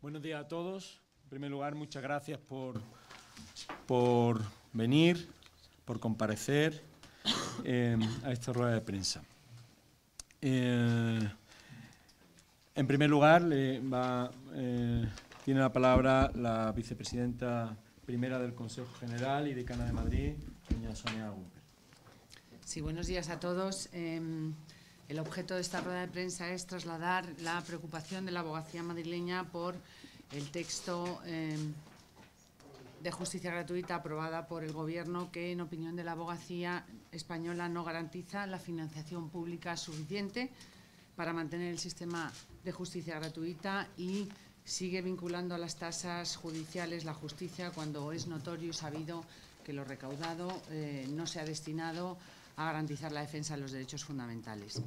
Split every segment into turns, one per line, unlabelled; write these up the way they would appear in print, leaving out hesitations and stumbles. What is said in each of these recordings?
Buenos días a todos. En primer lugar, muchas gracias por venir, por comparecer a esta rueda de prensa. En primer lugar, tiene la palabra la vicepresidenta primera del Consejo General y decana de Madrid, doña Sonia Gumper.
Sí, buenos días a todos. El objeto de esta rueda de prensa es trasladar la preocupación de la abogacía madrileña por el texto de justicia gratuita aprobada por el Gobierno que, en opinión de la abogacía española, no garantiza la financiación pública suficiente para mantener el sistema de justicia gratuita y sigue vinculando a las tasas judiciales la justicia cuando es notorio y sabido que lo recaudado no se ha destinado a garantizar la defensa de los derechos fundamentales.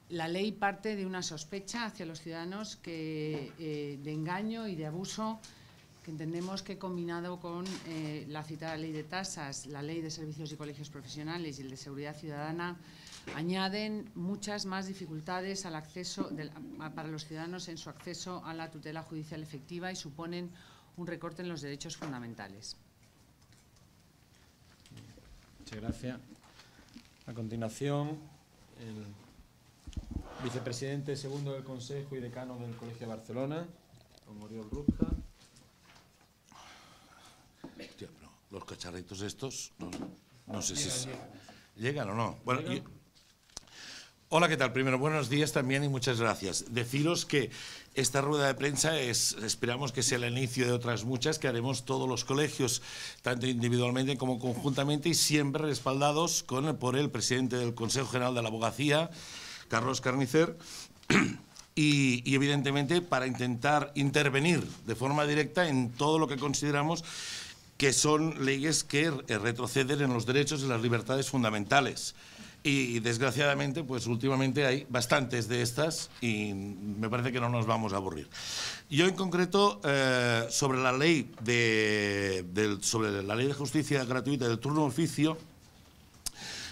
La ley parte de una sospecha hacia los ciudadanos de engaño y de abuso que entendemos que, combinado con la citada ley de tasas, la ley de servicios y colegios profesionales y el de seguridad ciudadana, añaden muchas más dificultades al acceso para los ciudadanos en su acceso a la tutela judicial efectiva y suponen un recorte en los derechos fundamentales.
Muchas gracias. A continuación, el vicepresidente segundo del Consejo y decano del Colegio de Barcelona, don Oriol Ruzca.
Hostia, pero los cacharritos estos, no sé si llegan o no. Bueno, hola, ¿qué tal? Primero, buenos días también y muchas gracias. Deciros que esta rueda de prensa esperamos que sea el inicio de otras muchas que haremos todos los colegios, tanto individualmente como conjuntamente, y siempre respaldados por el presidente del Consejo General de la Abogacía, Carlos Carnicer, y evidentemente para intentar intervenir de forma directa en todo lo que consideramos que son leyes que retroceden en los derechos y las libertades fundamentales. Y desgraciadamente, pues últimamente hay bastantes de estas y me parece que no nos vamos a aburrir. Yo en concreto, sobre la ley de justicia gratuita del turno de oficio,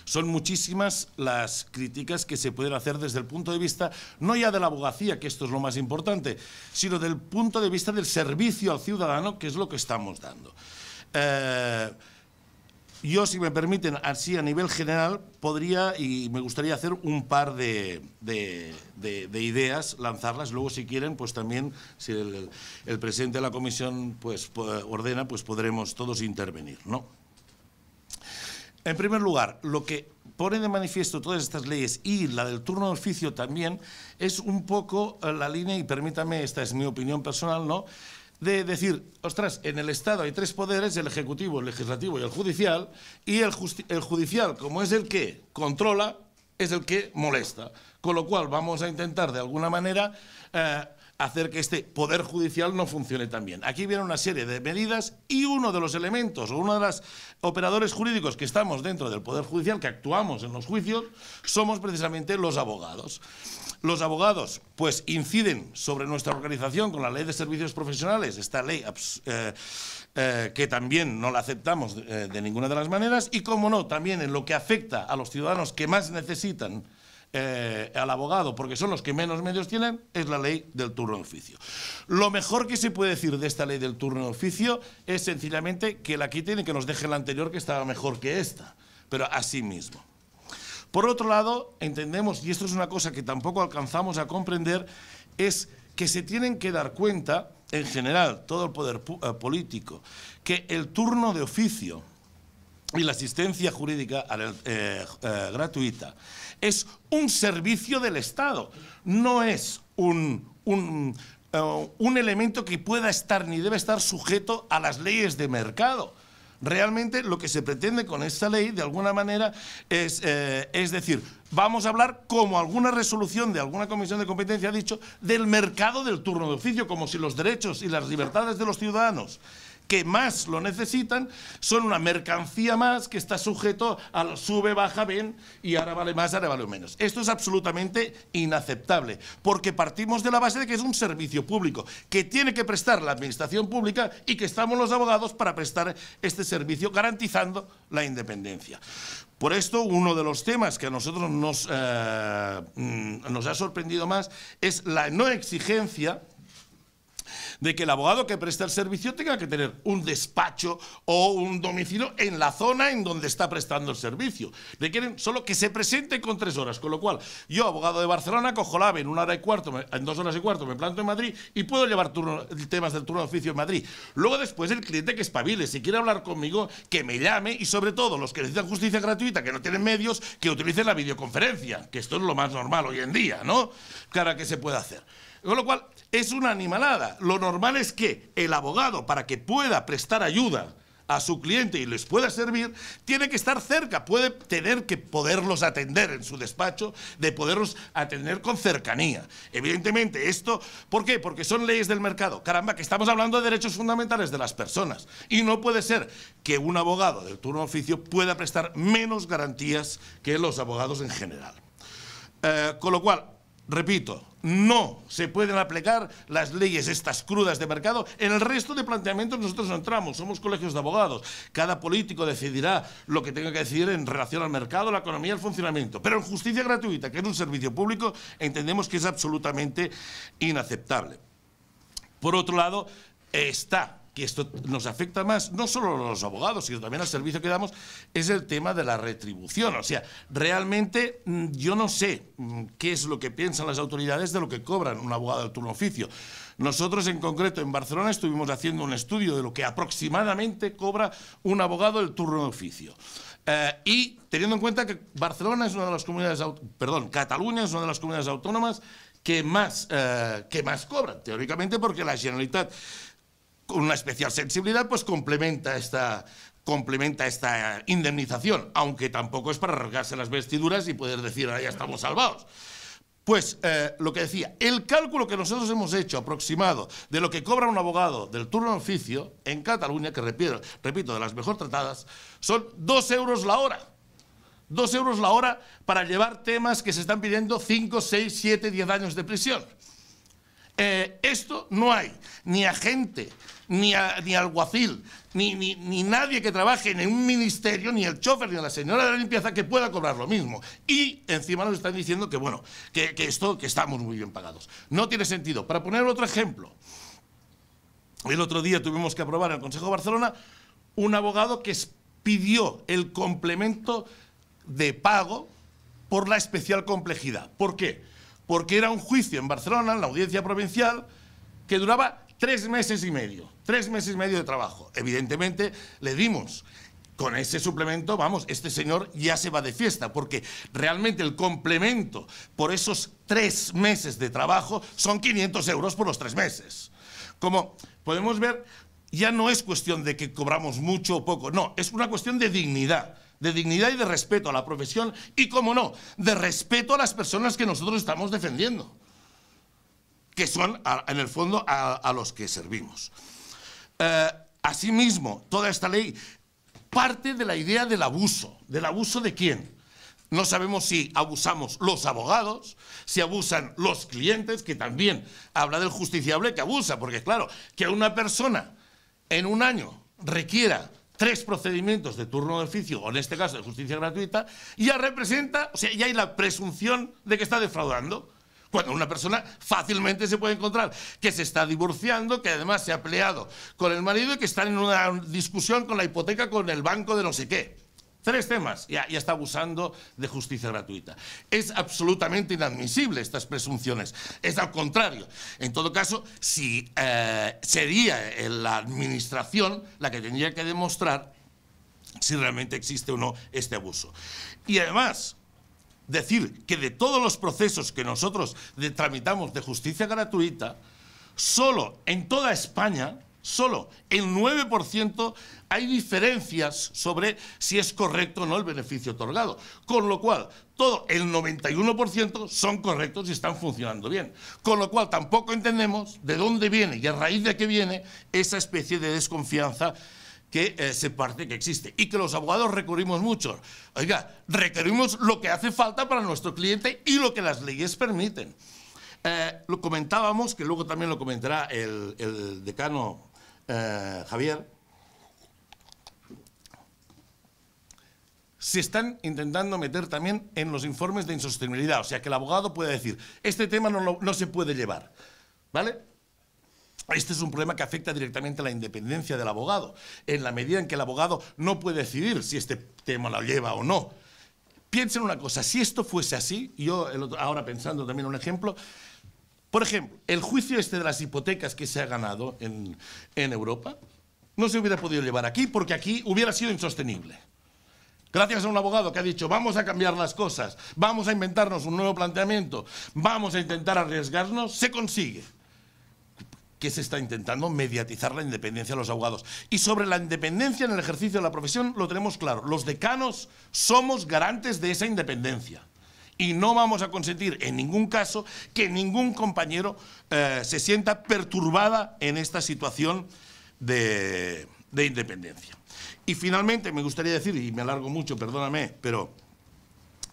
son muchísimas las críticas que se pueden hacer desde el punto de vista, no ya de la abogacía, que esto es lo más importante, sino del punto de vista del servicio al ciudadano, que es lo que estamos dando. Yo, si me permiten, así a nivel general, podría y me gustaría hacer un par de ideas, lanzarlas. Luego, si quieren, pues también, si el presidente de la comisión pues ordena, pues podremos todos intervenir, ¿no? En primer lugar, lo que pone de manifiesto todas estas leyes y la del turno de oficio también es un poco la línea, y permítame, esta es mi opinión personal, ¿no?, de decir, ostras, en el Estado hay tres poderes, el Ejecutivo, el Legislativo y el Judicial, y el Judicial, como es el que controla, es el que molesta. Con lo cual vamos a intentar, de alguna manera, hacer que este Poder Judicial no funcione tan bien. Aquí viene una serie de medidas y uno de los elementos o uno de los operadores jurídicos que estamos dentro del Poder Judicial, que actuamos en los juicios, somos precisamente los abogados. Los abogados, pues, inciden sobre nuestra organización con la Ley de Servicios Profesionales, esta ley que también no la aceptamos de ninguna de las maneras, y, como no, también en lo que afecta a los ciudadanos que más necesitan al abogado, porque son los que menos medios tienen, es la ley del turno de oficio. Lo mejor que se puede decir de esta ley del turno de oficio es sencillamente que la quiten y que nos dejen la anterior, que estaba mejor que esta, pero así mismo. Por otro lado, entendemos, y esto es una cosa que tampoco alcanzamos a comprender, es que se tienen que dar cuenta, en general, todo el poder político, que el turno de oficio y la asistencia jurídica gratuita es un servicio del Estado, no es un elemento que pueda estar ni debe estar sujeto a las leyes de mercado. Realmente lo que se pretende con esta ley, de alguna manera, es decir, vamos a hablar, como alguna resolución de alguna comisión de competencia ha dicho, del mercado del turno de oficio, como si los derechos y las libertades de los ciudadanos que más lo necesitan son una mercancía más que está sujeto al sube, baja, ven, y ahora vale más, ahora vale menos. Esto es absolutamente inaceptable, porque partimos de la base de que es un servicio público que tiene que prestar la administración pública y que estamos los abogados para prestar este servicio garantizando la independencia. Por esto, uno de los temas que a nosotros nos ha sorprendido más es la no exigencia de que el abogado que presta el servicio tenga que tener un despacho o un domicilio en la zona en donde está prestando el servicio. Requieren solo que se presente con 3 horas, con lo cual yo, abogado de Barcelona, cojo la AVE en 1 hora y cuarto, en 2 horas y cuarto me planto en Madrid y puedo llevar temas del turno de oficio en Madrid. Luego después el cliente que espabile, si quiere hablar conmigo, que me llame, y sobre todo los que necesitan justicia gratuita, que no tienen medios, que utilicen la videoconferencia, que esto es lo más normal hoy en día, ¿no? Cara que se puede hacer. Con lo cual, es una animalada. Lo normal es que el abogado, para que pueda prestar ayuda a su cliente y les pueda servir, tiene que estar cerca, puede tener que poderlos atender en su despacho, de poderlos atender con cercanía. Evidentemente, esto, ¿por qué? Porque son leyes del mercado. Caramba, que estamos hablando de derechos fundamentales de las personas. Y no puede ser que un abogado del turno de oficio pueda prestar menos garantías que los abogados en general. Con lo cual, repito, no se pueden aplicar las leyes estas crudas de mercado. En el resto de planteamientos nosotros no entramos, somos colegios de abogados. Cada político decidirá lo que tenga que decidir en relación al mercado, la economía y el funcionamiento. Pero en justicia gratuita, que es un servicio público, entendemos que es absolutamente inaceptable. Por otro lado, está que esto nos afecta más, no solo a los abogados, sino también al servicio que damos, es el tema de la retribución. O sea, realmente yo no sé qué es lo que piensan las autoridades de lo que cobran un abogado del turno oficio. Nosotros, en concreto, en Barcelona, estuvimos haciendo un estudio de lo que aproximadamente cobra un abogado del turno de oficio. Y teniendo en cuenta que Barcelona es una de las comunidades, Cataluña es una de las comunidades autónomas que más cobran, teóricamente, porque la Generalitat, con una especial sensibilidad, pues complementa esta indemnización, aunque tampoco es para rasgarse las vestiduras y poder decir, ahora ya estamos salvados. Pues lo que decía, el cálculo que nosotros hemos hecho aproximado de lo que cobra un abogado del turno de oficio en Cataluña, que repito, de las mejor tratadas, son 2 euros la hora. 2 euros la hora para llevar temas que se están pidiendo 5, 6, 7, 10 años de prisión. Esto no hay ni agente, ni alguacil, ni nadie que trabaje en un ministerio, ni el chofer, ni la señora de la limpieza, que pueda cobrar lo mismo. Y encima nos están diciendo que, bueno, que estamos muy bien pagados. No tiene sentido. Para poner otro ejemplo, el otro día tuvimos que aprobar en el Consejo de Barcelona un abogado que pidió el complemento de pago por la especial complejidad. ¿Por qué? Porque era un juicio en Barcelona, en la audiencia provincial, que duraba 3 meses y medio. 3 meses y medio de trabajo. Evidentemente, le dimos con ese suplemento, vamos, este señor ya se va de fiesta, porque realmente el complemento por esos 3 meses de trabajo son 500 euros por los 3 meses. Como podemos ver, ya no es cuestión de que cobramos mucho o poco, no, es una cuestión de dignidad. De dignidad y de respeto a la profesión y, como no, de respeto a las personas que nosotros estamos defendiendo, que son, en el fondo, a los que servimos. Asimismo, toda esta ley parte de la idea del abuso. ¿Del abuso de quién? No sabemos si abusamos los abogados, si abusan los clientes, que también habla del justiciable que abusa, porque claro, que una persona en un año requiera 3 procedimientos de turno de oficio, o en este caso de justicia gratuita, ya representa, o sea, ya hay la presunción de que está defraudando. Cuando una persona fácilmente se puede encontrar que se está divorciando, que además se ha peleado con el marido y que están en una discusión con la hipoteca con el banco de no sé qué. 3 temas, ya está abusando de justicia gratuita. Es absolutamente inadmisible estas presunciones. Es al contrario. En todo caso, si sería la administración la que tendría que demostrar si realmente existe o no este abuso. Y además, decir que de todos los procesos que nosotros tramitamos de justicia gratuita, solo en toda España, solo el 9% hay diferencias sobre si es correcto o no el beneficio otorgado. Con lo cual, todo el 91% son correctos y están funcionando bien. Con lo cual, tampoco entendemos de dónde viene y a raíz de qué viene esa especie de desconfianza que se parte, que existe. Y que los abogados recurrimos mucho. Oiga, requerimos lo que hace falta para nuestro cliente y lo que las leyes permiten. Lo comentábamos, que luego también lo comentará el decano Javier. Se están intentando meter también en los informes de insostenibilidad, o sea, que el abogado puede decir, este tema no se puede llevar, ¿vale? este es un problema que afecta directamente a la independencia del abogado, en la medida en que el abogado no puede decidir si este tema lo lleva o no. Piensen una cosa, si esto fuese así, yo ahora pensando también un ejemplo, por ejemplo, el juicio este de las hipotecas que se ha ganado en Europa, no se hubiera podido llevar aquí porque aquí hubiera sido insostenible. Gracias a un abogado que ha dicho, vamos a cambiar las cosas, vamos a inventarnos un nuevo planteamiento, vamos a intentar arriesgarnos, se consigue. ¿Qué se está intentando? Mediatizar la independencia de los abogados. Y sobre la independencia en el ejercicio de la profesión lo tenemos claro. Los decanos somos garantes de esa independencia. Y no vamos a consentir en ningún caso que ningún compañero se sienta perturbada en esta situación de independencia. Y finalmente me gustaría decir, y me alargo mucho, perdóname, pero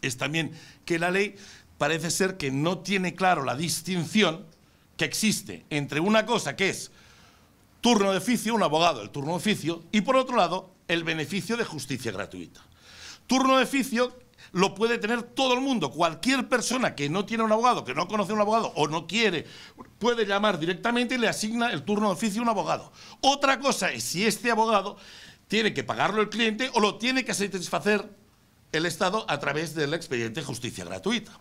es también que la ley parece ser que no tiene claro la distinción que existe entre una cosa que es turno de oficio, un abogado, el turno de oficio, y por otro lado, el beneficio de justicia gratuita. Turno de oficio lo puede tener todo el mundo. Cualquier persona que no tiene un abogado, que no conoce a un abogado o no quiere, puede llamar directamente y le asigna el turno de oficio a un abogado. Otra cosa es si este abogado tiene que pagarlo el cliente o lo tiene que satisfacer el Estado a través del expediente de justicia gratuita.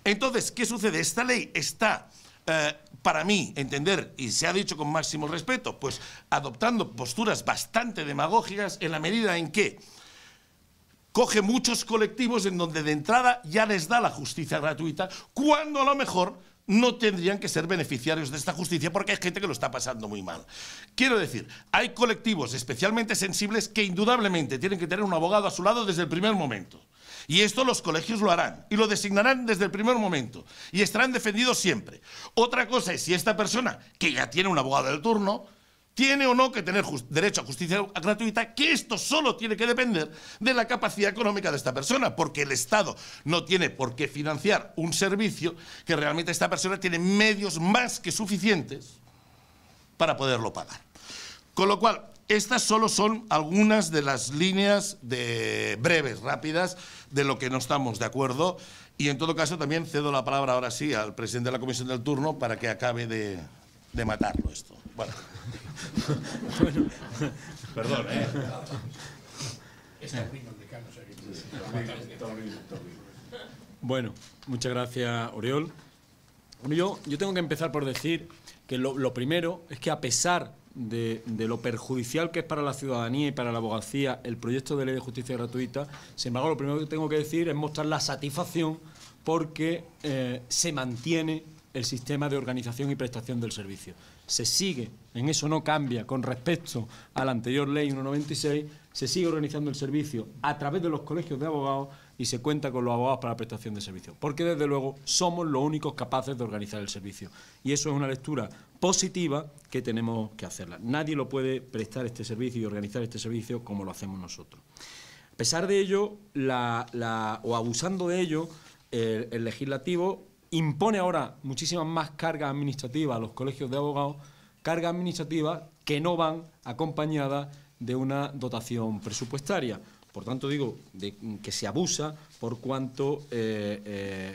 Entonces, ¿qué sucede? Esta ley está, para mí, entender, y se ha dicho con máximo respeto, pues adoptando posturas bastante demagógicas en la medida en que coge muchos colectivos en donde de entrada ya les da la justicia gratuita, cuando a lo mejor no tendrían que ser beneficiarios de esta justicia porque hay gente que lo está pasando muy mal. Quiero decir, hay colectivos especialmente sensibles que indudablemente tienen que tener un abogado a su lado desde el primer momento. Y esto los colegios lo harán y lo designarán desde el primer momento y estarán defendidos siempre. Otra cosa es si esta persona, que ya tiene un abogado del turno, tiene o no que tener derecho a justicia gratuita, que esto solo tiene que depender de la capacidad económica de esta persona, porque el Estado no tiene por qué financiar un servicio que realmente esta persona tiene medios más que suficientes para poderlo pagar. Con lo cual, estas solo son algunas de las líneas breves, rápidas, de lo que no estamos de acuerdo. Y en todo caso también cedo la palabra ahora sí al presidente de la comisión del turno para que acabe de matarlo esto. Bueno.
Bueno.
Perdón,
Bueno, muchas gracias, Oriol. Bueno, yo tengo que empezar por decir que lo primero es que a pesar de lo perjudicial que es para la ciudadanía y para la abogacía el proyecto de ley de justicia gratuita, sin embargo, lo primero que tengo que decir es mostrar la satisfacción porque se mantiene el sistema de organización y prestación del servicio. Se sigue, en eso no cambia con respecto a la anterior ley 196, se sigue organizando el servicio a través de los colegios de abogados y se cuenta con los abogados para la prestación de servicios, porque desde luego somos los únicos capaces de organizar el servicio. Y eso es una lectura positiva que tenemos que hacerla. Nadie lo puede prestar este servicio y organizar este servicio como lo hacemos nosotros. A pesar de ello, o abusando de ello, el legislativo impone ahora muchísimas más cargas administrativas a los colegios de abogados, cargas administrativas que no van acompañadas de una dotación presupuestaria. Por tanto, digo que se abusa por cuanto se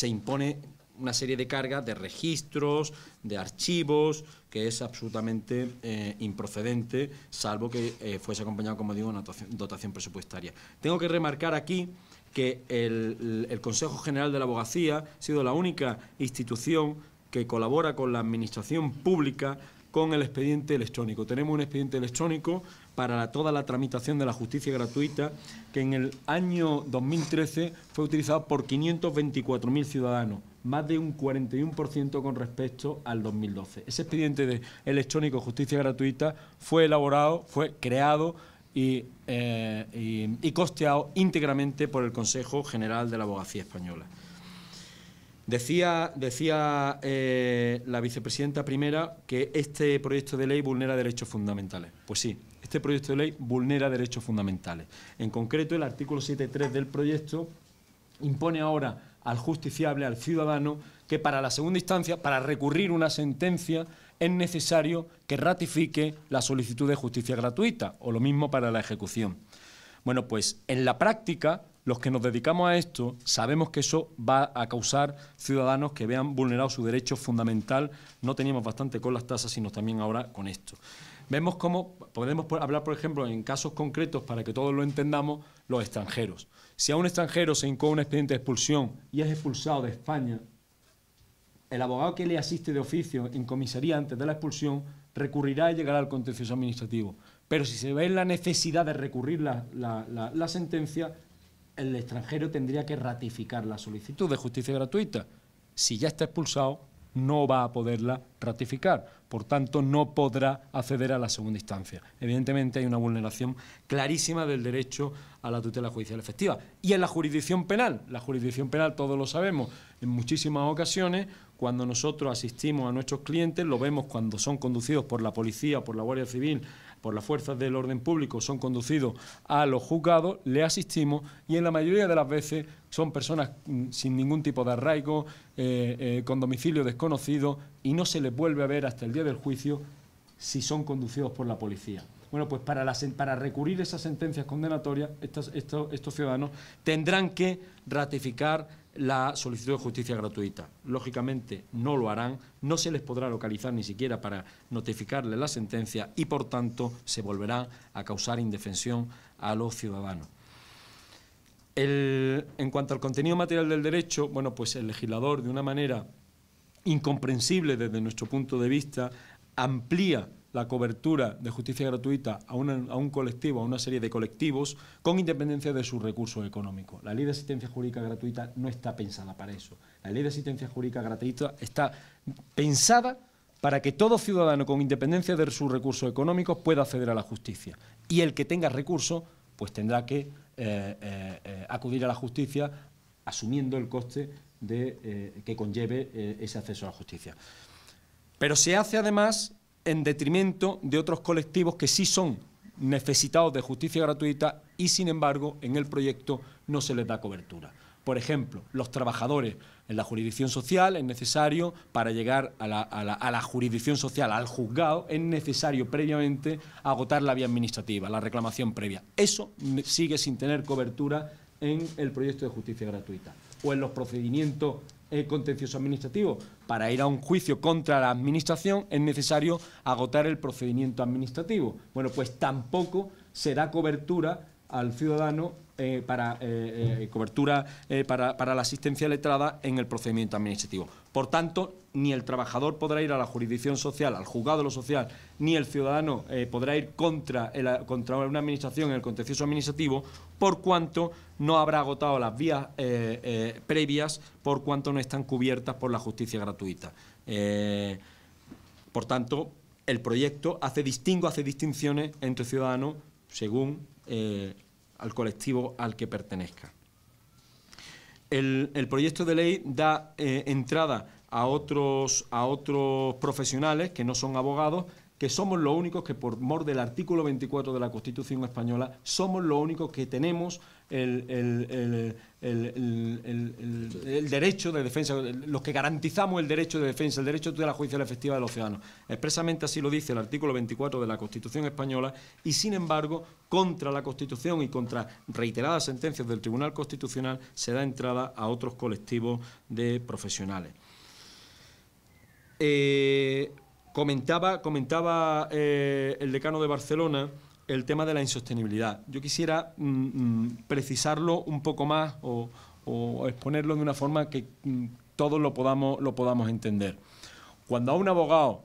impone una serie de cargas de registros, de archivos, que es absolutamente improcedente, salvo que fuese acompañado, como digo, de una dotación presupuestaria. Tengo que remarcar aquí que el Consejo General de la Abogacía ha sido la única institución que colabora con la Administración Pública con el expediente electrónico. Tenemos un expediente electrónico para toda la tramitación de la justicia gratuita que en el año 2013 fue utilizado por 524.000 ciudadanos, más de un 41% con respecto al 2012. Ese expediente electrónico de justicia gratuita fue elaborado, fue creado y costeado íntegramente por el Consejo General de la Abogacía Española. Decía la vicepresidenta primera que este proyecto de ley vulnera derechos fundamentales. Pues sí, este proyecto de ley vulnera derechos fundamentales. En concreto, el artículo 7.3 del proyecto impone ahora al justiciable, al ciudadano, que para la segunda instancia, para recurrir una sentencia, es necesario que ratifique la solicitud de justicia gratuita, o lo mismo para la ejecución. Bueno, pues en la práctica, los que nos dedicamos a esto sabemos que eso va a causar ciudadanos que vean vulnerado su derecho fundamental. No teníamos bastante con las tasas, sino también ahora con esto. Vemos cómo podemos hablar, por ejemplo, en casos concretos, para que todos lo entendamos, los extranjeros. Si a un extranjero se incoa un expediente de expulsión y es expulsado de España, el abogado que le asiste de oficio en comisaría antes de la expulsión recurrirá y llegará al contencioso administrativo. Pero si se ve la necesidad de recurrir la sentencia, el extranjero tendría que ratificar la solicitud de justicia gratuita. Si ya está expulsado, no va a poderla ratificar. Por tanto, no podrá acceder a la segunda instancia. Evidentemente, hay una vulneración clarísima del derecho a la tutela judicial efectiva. Y en la jurisdicción penal, todos lo sabemos, en muchísimas ocasiones, cuando nosotros asistimos a nuestros clientes, lo vemos cuando son conducidos por la policía, por la Guardia Civil, por las fuerzas del orden público, son conducidos a los juzgados, le asistimos y en la mayoría de las veces son personas sin ningún tipo de arraigo, con domicilio desconocido, y no se les vuelve a ver hasta el día del juicio si son conducidos por la policía. Bueno, pues para recurrir esas sentencias condenatorias, estos ciudadanos tendrán que ratificar la solicitud de justicia gratuita. Lógicamente no lo harán, no se les podrá localizar ni siquiera para notificarles la sentencia y, por tanto, se volverá a causar indefensión a los ciudadanos. En cuanto al contenido material del derecho, bueno, pues el legislador, de una manera incomprensible desde nuestro punto de vista, amplía la cobertura de justicia gratuita a un colectivo, a una serie de colectivos, con independencia de sus recursos económicos. La Ley de Asistencia Jurídica Gratuita no está pensada para eso. La Ley de Asistencia Jurídica Gratuita está pensada para que todo ciudadano, con independencia de sus recursos económicos, pueda acceder a la justicia. Y el que tenga recursos, pues tendrá que acudir a la justicia asumiendo el coste que conlleve ese acceso a la justicia. Pero se hace además en detrimento de otros colectivos que sí son necesitados de justicia gratuita y, sin embargo, en el proyecto no se les da cobertura. Por ejemplo, los trabajadores en la jurisdicción social es necesario, para llegar a la jurisdicción social, al juzgado, es necesario previamente agotar la vía administrativa, la reclamación previa. Eso sigue sin tener cobertura en el proyecto de justicia gratuita. O en los procedimientos contencioso administrativo, para ir a un juicio contra la administración es necesario agotar el procedimiento administrativo. Bueno, pues tampoco se da cobertura al ciudadano para la asistencia letrada en el procedimiento administrativo. Por tanto, ni el trabajador podrá ir a la jurisdicción social, al juzgado de lo social, ni el ciudadano podrá ir contra una administración en el contencioso administrativo, por cuanto no habrá agotado las vías previas, por cuanto no están cubiertas por la justicia gratuita. Por tanto, el proyecto hace distinciones entre ciudadanos según al colectivo al que pertenezca. El proyecto de ley da entrada a otros profesionales que no son abogados, que somos los únicos que, por mor del artículo 24 de la Constitución española, somos los únicos que tenemos el derecho de defensa, los que garantizamos el derecho de defensa, el derecho de la judicial efectiva de los ciudadanos. Expresamente así lo dice el artículo 24 de la Constitución española y, sin embargo, contra la Constitución y contra reiteradas sentencias del Tribunal Constitucional se da entrada a otros colectivos de profesionales. Comentaba el decano de Barcelona el tema de la insostenibilidad. Yo quisiera precisarlo un poco más o exponerlo de una forma que todos lo podamos entender. Cuando a un abogado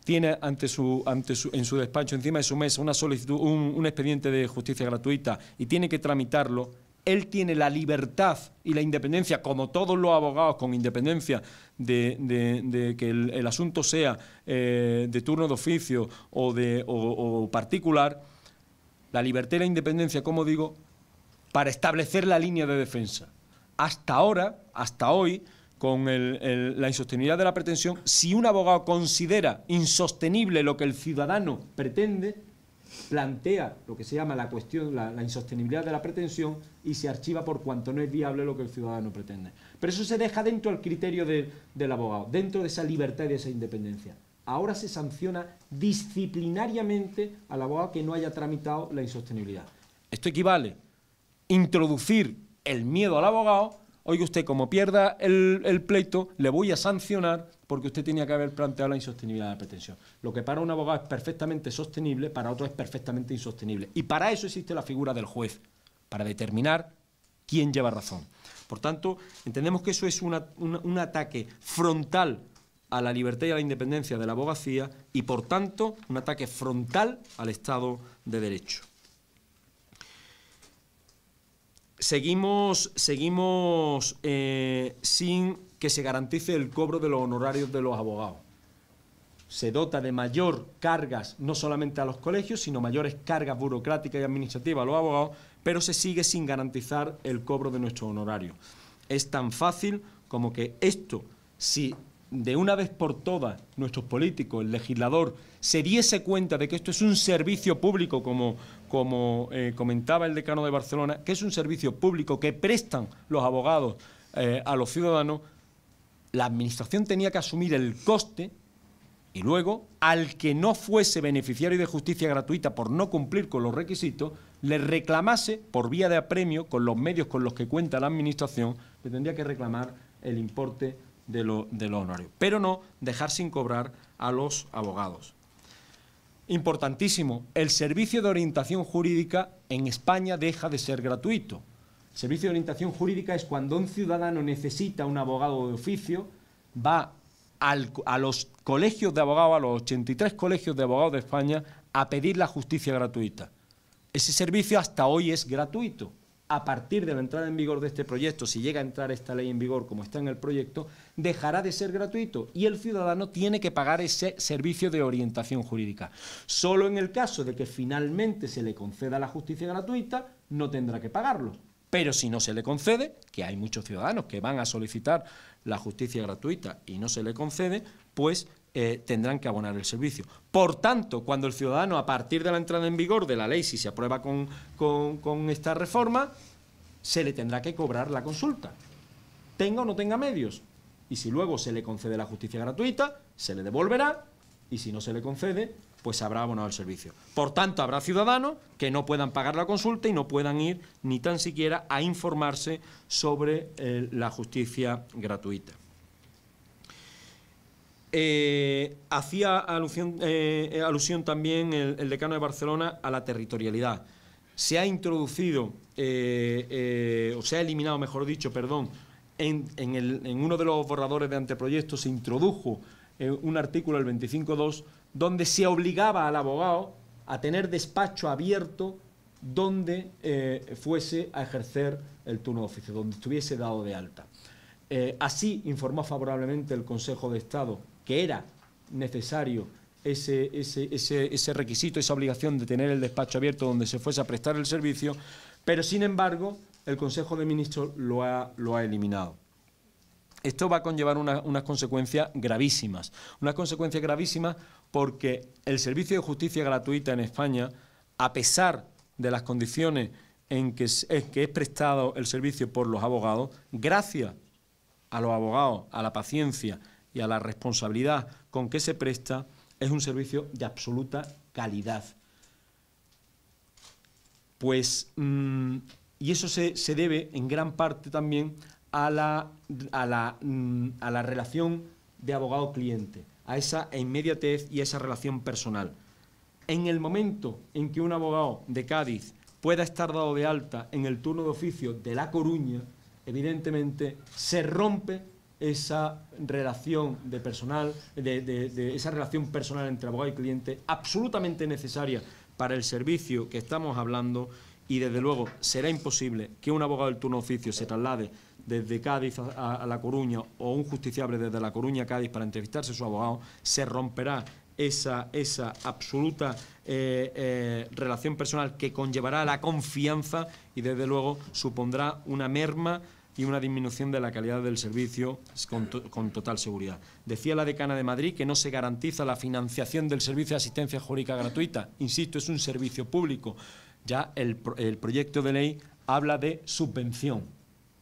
tiene en su despacho, encima de su mesa, una solicitud, un expediente de justicia gratuita y tiene que tramitarlo, él tiene la libertad y la independencia, como todos los abogados, con independencia de que el asunto sea de turno de oficio o particular, la libertad y la independencia, como digo, para establecer la línea de defensa. Hasta hoy, con la insostenibilidad de la pretensión, si un abogado considera insostenible lo que el ciudadano pretende, plantea lo que se llama la cuestión, la insostenibilidad de la pretensión y se archiva por cuanto no es viable lo que el ciudadano pretende. Pero eso se deja dentro del criterio del abogado, dentro de esa libertad y de esa independencia. Ahora se sanciona disciplinariamente al abogado que no haya tramitado la insostenibilidad. Esto equivale a introducir el miedo al abogado. Oiga usted, como pierda el pleito, le voy a sancionar porque usted tenía que haber planteado la insostenibilidad de la pretensión. Lo que para un abogado es perfectamente sostenible, para otro es perfectamente insostenible. Y para eso existe la figura del juez, para determinar quién lleva razón. Por tanto, entendemos que eso es un ataque frontal a la libertad y a la independencia de la abogacía y, por tanto, un ataque frontal al Estado de Derecho. Seguimos sin que se garantice el cobro de los honorarios de los abogados. Se dota de mayor cargas, no solamente a los colegios, sino mayores cargas burocráticas y administrativas a los abogados, pero se sigue sin garantizar el cobro de nuestros honorarios. Es tan fácil como que esto, si de una vez por todas nuestros políticos, el legislador, se diese cuenta de que esto es un servicio público, como comentaba el decano de Barcelona, que es un servicio público que prestan los abogados a los ciudadanos, la Administración tenía que asumir el coste y luego, al que no fuese beneficiario de justicia gratuita por no cumplir con los requisitos, le reclamase por vía de apremio, con los medios con los que cuenta la Administración, le tendría que reclamar el importe de los honorarios, pero no dejar sin cobrar a los abogados. Importantísimo, el servicio de orientación jurídica en España deja de ser gratuito. El servicio de orientación jurídica es cuando un ciudadano necesita un abogado de oficio, va a los colegios de abogados, a los 83 colegios de abogados de España, a pedir la justicia gratuita. Ese servicio hasta hoy es gratuito. A partir de la entrada en vigor de este proyecto, si llega a entrar esta ley en vigor como está en el proyecto, dejará de ser gratuito y el ciudadano tiene que pagar ese servicio de orientación jurídica. Solo en el caso de que finalmente se le conceda la justicia gratuita, no tendrá que pagarlo. Pero si no se le concede, que hay muchos ciudadanos que van a solicitar la justicia gratuita y no se le concede, pues tendrán que abonar el servicio. Por tanto, cuando el ciudadano, a partir de la entrada en vigor de la ley, si se aprueba con esta reforma, se le tendrá que cobrar la consulta, tenga o no tenga medios. Y si luego se le concede la justicia gratuita, se le devolverá, y si no se le concede, pues habrá abonado el servicio. Por tanto, habrá ciudadanos que no puedan pagar la consulta y no puedan ir ni tan siquiera a informarse sobre la justicia gratuita. Hacía alusión también el decano de Barcelona a la territorialidad. Se ha introducido, o se ha eliminado, mejor dicho, perdón, en uno de los borradores de anteproyectos se introdujo un artículo, el 25.2, donde se obligaba al abogado a tener despacho abierto donde fuese a ejercer el turno de oficio, donde estuviese dado de alta. Así informó favorablemente el Consejo de Estado que era necesario ese requisito, esa obligación de tener el despacho abierto donde se fuese a prestar el servicio, pero sin embargo el Consejo de Ministros lo ha eliminado. Esto va a conllevar unas consecuencias gravísimas. Unas consecuencias gravísimas porque el servicio de justicia gratuita en España, a pesar de las condiciones en que es prestado el servicio por los abogados, gracias a los abogados, a la paciencia y a la responsabilidad con que se presta, es un servicio de absoluta calidad. Pues, y eso se debe en gran parte también a la relación de abogado-cliente, a esa inmediatez y a esa relación personal. En el momento en que un abogado de Cádiz pueda estar dado de alta en el turno de oficio de La Coruña, evidentemente se rompe esa relación esa relación personal entre abogado y cliente, absolutamente necesaria para el servicio que estamos hablando, y desde luego será imposible que un abogado del turno de oficio se traslade desde Cádiz a La Coruña o un justiciable desde La Coruña a Cádiz para entrevistarse a su abogado. Se romperá esa absoluta relación personal que conllevará la confianza y desde luego supondrá una merma y una disminución de la calidad del servicio con total seguridad. Decía la decana de Madrid que no se garantiza la financiación del servicio de asistencia jurídica gratuita. Insisto, es un servicio público. Ya el proyecto de ley habla de subvención.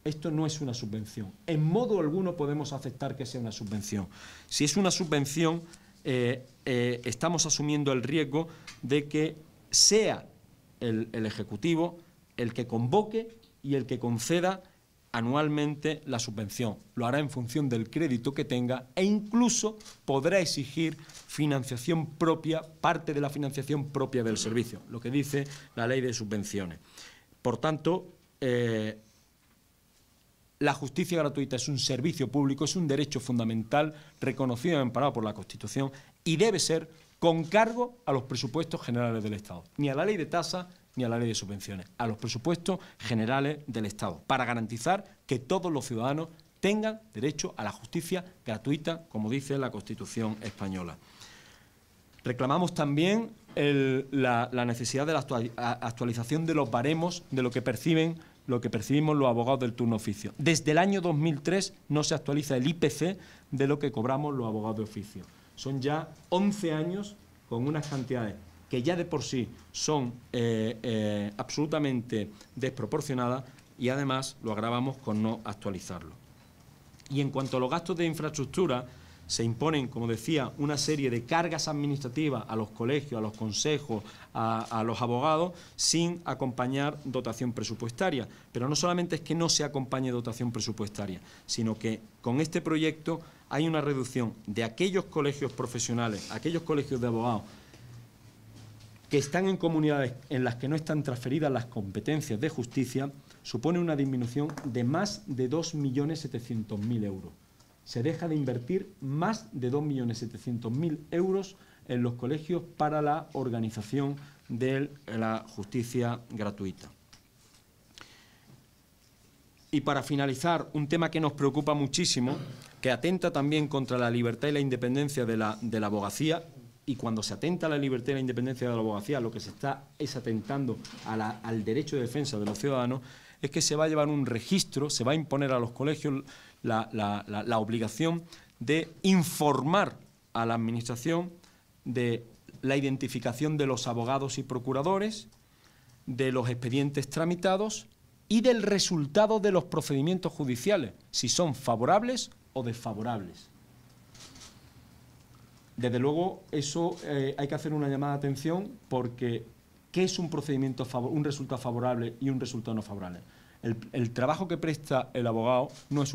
Esto no es una subvención. En modo alguno podemos aceptar que sea una subvención. Si es una subvención, estamos asumiendo el riesgo de que sea el Ejecutivo el que convoque y el que conceda anualmente la subvención. Lo hará en función del crédito que tenga e incluso podrá exigir financiación propia, parte de la financiación propia del servicio, lo que dice la Ley de Subvenciones. Por tanto, la justicia gratuita es un servicio público, es un derecho fundamental reconocido y amparado por la Constitución y debe ser con cargo a los presupuestos generales del Estado, ni a la ley de tasas ni a la ley de subvenciones, a los presupuestos generales del Estado, para garantizar que todos los ciudadanos tengan derecho a la justicia gratuita, como dice la Constitución española. Reclamamos también la necesidad de la actualización de los baremos de lo que percibimos los abogados del turno oficio. Desde el año 2003 no se actualiza el IPC de lo que cobramos los abogados de oficio. Son ya 11 años con unas cantidades que ya de por sí son absolutamente desproporcionadas y además lo agravamos con no actualizarlo. Y en cuanto a los gastos de infraestructura, se imponen, como decía, una serie de cargas administrativas a los colegios, a los consejos, a los abogados, sin acompañar dotación presupuestaria. Pero no solamente es que no se acompañe dotación presupuestaria, sino que con este proyecto hay una reducción de aquellos colegios profesionales, aquellos colegios de abogados, que están en comunidades en las que no están transferidas las competencias de justicia, supone una disminución de más de 2.700.000 euros. Se deja de invertir más de 2.700.000 euros en los colegios para la organización de la justicia gratuita. Y para finalizar, un tema que nos preocupa muchísimo, que atenta también contra la libertad y la independencia de la abogacía, y cuando se atenta a la libertad y la independencia de la abogacía, lo que se está es atentando al derecho de defensa de los ciudadanos, es que se va a llevar un registro, se va a imponer a los colegios la obligación de informar a la Administración de la identificación de los abogados y procuradores, de los expedientes tramitados y del resultado de los procedimientos judiciales, si son favorables o desfavorables. Desde luego, eso hay que hacer una llamada de atención porque ¿qué es un procedimiento un resultado favorable y un resultado no favorable? El trabajo que presta el abogado no es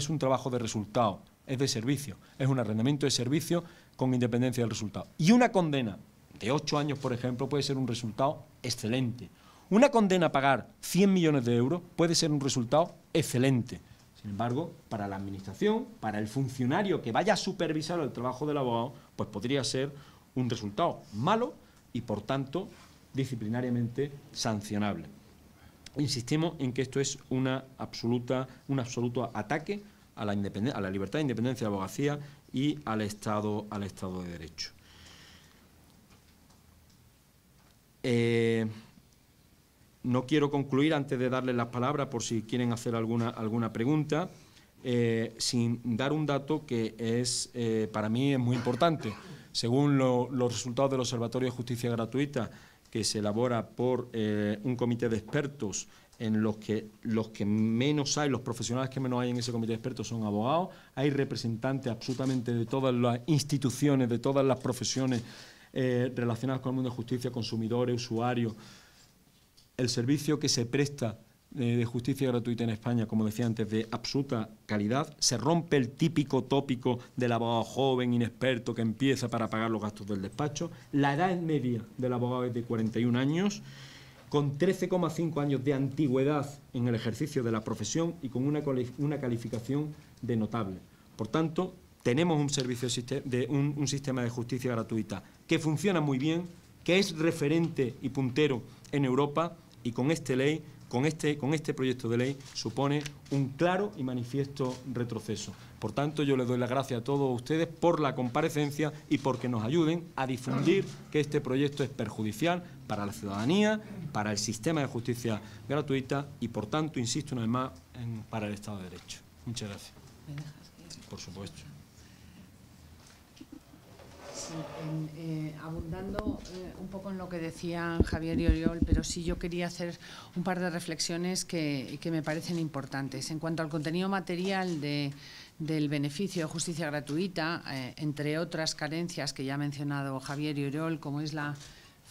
un trabajo de resultado, es de servicio, es un arrendamiento de servicio con independencia del resultado. Y una condena de 8 años, por ejemplo, puede ser un resultado excelente. Una condena a pagar 100 millones de euros puede ser un resultado excelente. Sin embargo, para la Administración, para el funcionario que vaya a supervisar el trabajo del abogado, pues podría ser un resultado malo y, por tanto, disciplinariamente sancionable. Insistimos en que esto es un absoluto ataque a la libertad e independencia de la abogacía y al Estado de Derecho. No quiero concluir antes de darles las palabras por si quieren hacer alguna pregunta, sin dar un dato que es para mí es muy importante. Según los resultados del Observatorio de Justicia Gratuita, que se elabora por un comité de expertos, en los que menos hay, los profesionales que menos hay en ese comité de expertos son abogados, hay representantes absolutamente de todas las instituciones, de todas las profesiones relacionadas con el mundo de justicia, consumidores, usuarios. El servicio que se presta de justicia gratuita en España, como decía antes, de absoluta calidad. Se rompe el típico tópico del abogado joven, inexperto, que empieza para pagar los gastos del despacho. La edad media del abogado es de 41 años, con 13,5 años de antigüedad en el ejercicio de la profesión y con una calificación de notable. Por tanto, tenemos un sistema de justicia gratuita que funciona muy bien, que es referente y puntero en Europa, y con este proyecto de ley supone un claro y manifiesto retroceso. Por tanto, yo les doy las gracias a todos ustedes por la comparecencia y porque nos ayuden a difundir que este proyecto es perjudicial para la ciudadanía, para el sistema de justicia gratuita y, por tanto, insisto una vez más, para el Estado de Derecho. Muchas gracias.
¿Me dejas que...
Por supuesto.
Abundando un poco en lo que decían Javier y Oriol, pero sí yo quería hacer un par de reflexiones que me parecen importantes. En cuanto al contenido material del beneficio de justicia gratuita, entre otras carencias que ya ha mencionado Javier y Oriol, como es la